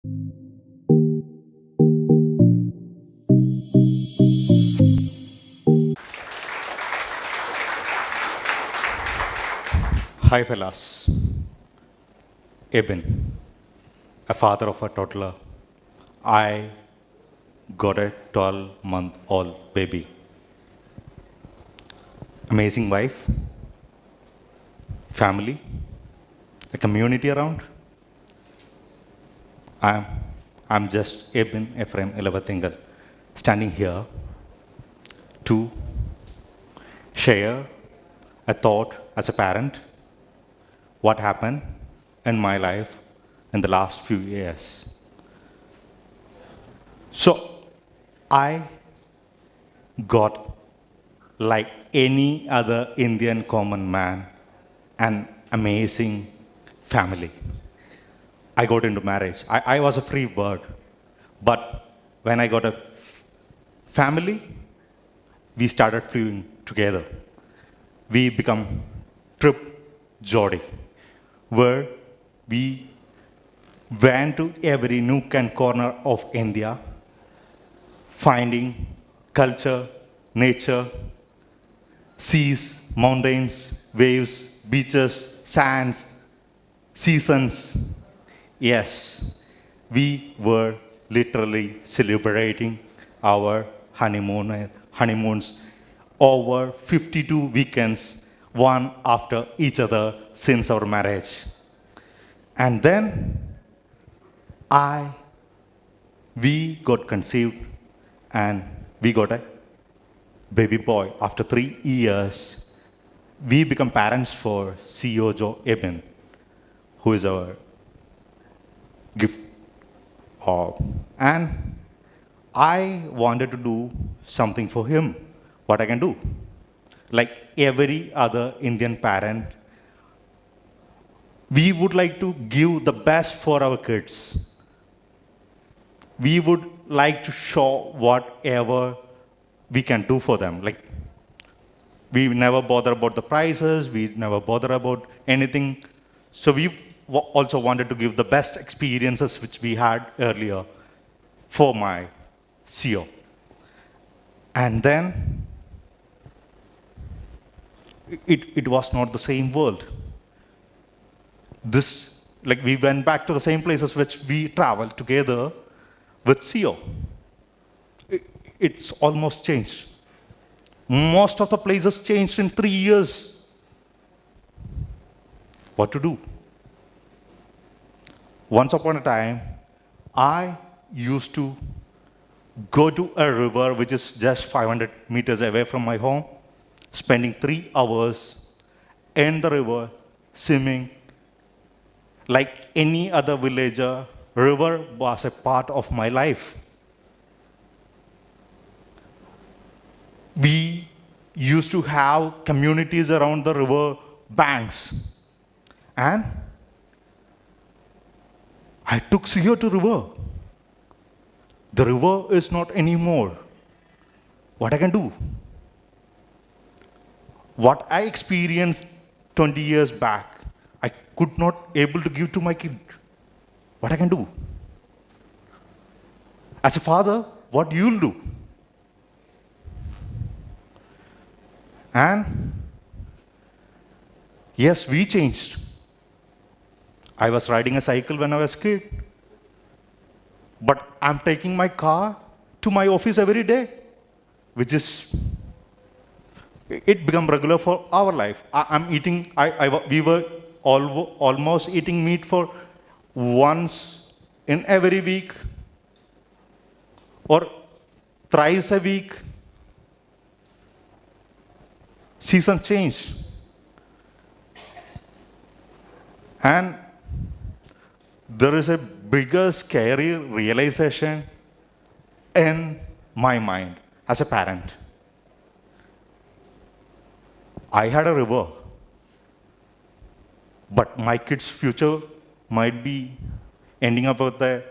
Hi, fellas. Eben, a father of a toddler. I got a 12-month-old baby. Amazing wife, family, a community around. I'm, I'm just Eben Ephraim Elevathingal, standing here to share a thought as a parent, what happened in my life in the last few years. So, I got, like any other Indian common man, an amazing family. I got into marriage. I was a free bird. But when I got a family, we started flying together. We become Trip Jodi, where we went to every nook and corner of India, finding culture, nature, seas, mountains, waves, beaches, sands, seasons. Yes, we were literally celebrating our honeymoons over 52 weekends, one after each other since our marriage. And then I, we got conceived and we got a baby boy. After 3 years, we become parents for CEO Joe Eben, who is our gift. And I wanted to do something for him, what I can do. Like every other Indian parent, we would like to give the best for our kids. We would like to show whatever we can do for them. Like, we never bother about the prices, we never bother about anything. So we also wanted to give the best experiences which we had earlier for my CEO. And then it was not the same world. This, like we went back to the same places which we traveled together with CEO. It's almost changed. Most of the places changed in 3 years. What to do? Once upon a time, I used to go to a river which is just 500 meters away from my home, spending 3 hours in the river swimming. Like any other villager, river was a part of my life. We used to have communities around the river banks. And I took CEO to river. The river is not anymore. What I can do? What I experienced 20 years back, I could not able to give to my kid. What I can do? As a father, what you'll do? And yes, we changed. I was riding a cycle when I was a kid. But I'm taking my car to my office every day, which is, it become regular for our life. I'm eating, we were almost eating meat for once in every week or thrice a week. Season changed. And there is a bigger, scary realization in my mind as a parent. I had a river, but my kid's future might be ending up with a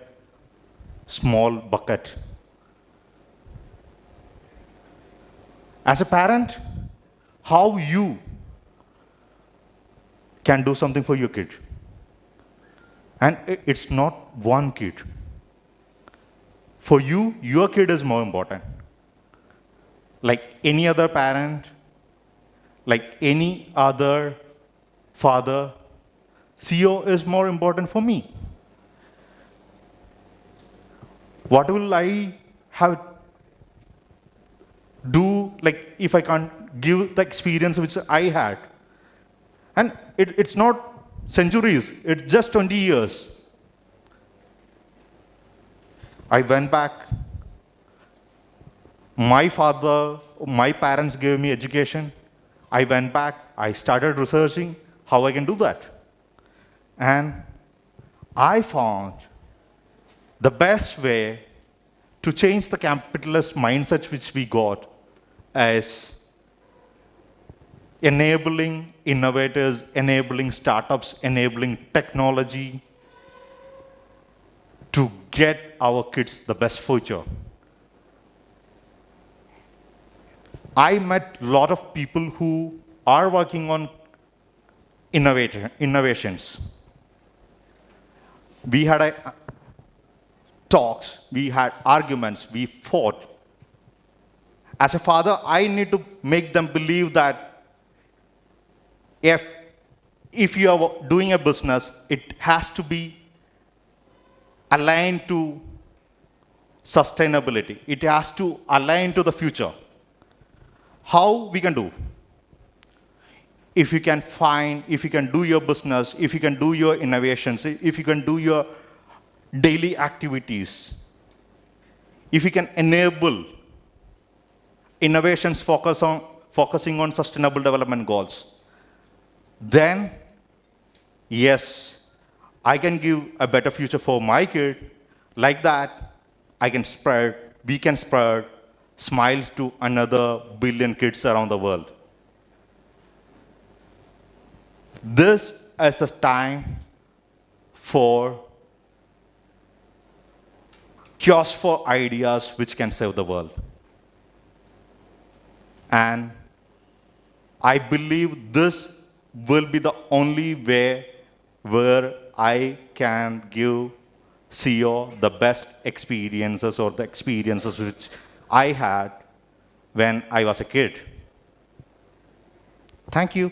small bucket. As a parent, how you can do something for your kid. And it's not one kid. For you, your kid is more important. Like any other parent, like any other father, CEO is more important for me. What will I have do like if I can't give the experience which I had? And it's not centuries, it's just 20 years. I went back. My parents gave me education. I went back, I started researching how I can do that. And I found the best way to change the capitalist mindset which we got is enabling innovators, enabling startups, enabling technology to get our kids the best future. I met a lot of people who are working on innovations. We had talks, we had arguments, we fought. As a father, I need to make them believe that if you are doing a business, it has to be aligned to sustainability. It has to align to the future. How we can do? If you can do your business, if you can do your innovations, if you can do your daily activities, if you can enable innovations focusing on sustainable development goals, then yes, I can give a better future for my kid. Like that, we can spread smiles to another billion kids around the world. This is the time for kiosk for ideas which can save the world. And I believe this will be the only way where I can give CEO the best experiences or the experiences which I had when I was a kid. Thank you.